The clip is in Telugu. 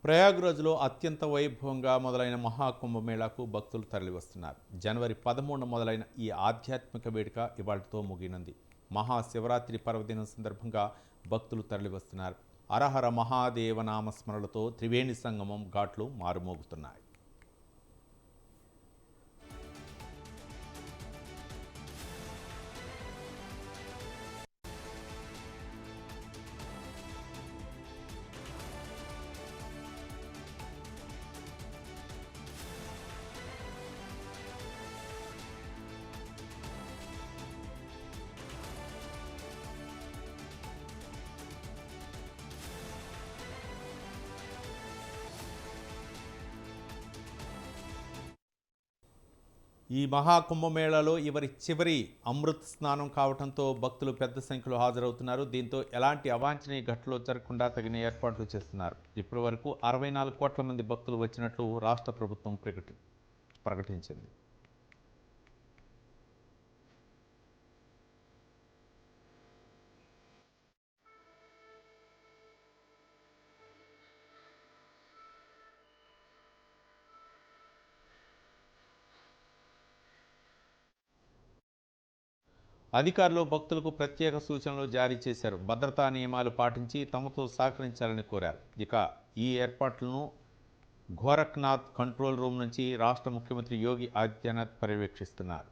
ప్రయాగ్రాజ్లో అత్యంత వైభవంగా మొదలైన మహాకుంభమేళాకు భక్తులు తరలివస్తున్నారు. జనవరి 13 మొదలైన ఈ ఆధ్యాత్మిక వేడుక ఇవాళతో ముగినుంది. మహాశివరాత్రి పర్వదినం సందర్భంగా భక్తులు తరలివస్తున్నారు. హరహర మహాదేవ నామస్మరణలతో త్రివేణి సంగమం ఘాట్లు మారుమోగుతున్నాయి. ఈ మహాకుంభమేళాలో చివరి అమృత్ స్నానం కావడంతో భక్తులు పెద్ద సంఖ్యలో హాజరవుతున్నారు. దీంతో ఎలాంటి అవాంఛనీయ ఘటనలు జరగకుండా తగిన ఏర్పాట్లు చేస్తున్నారు. ఇప్పటి వరకు 64 కోట్ల మంది భక్తులు వచ్చినట్లు రాష్ట్ర ప్రభుత్వం ప్రకటించింది. అధికారులు భక్తులకు ప్రత్యేక సూచనలు జారీ చేశారు. భద్రతా నియమాలు పాటించి తమతో సహకరించాలని కోరారు. ఇక ఈ ఏర్పాట్లను గోరఖ్నాథ్ కంట్రోల్ రూమ్ నుంచి రాష్ట్ర ముఖ్యమంత్రి యోగి ఆదిత్యనాథ్ పర్యవేక్షిస్తున్నారు.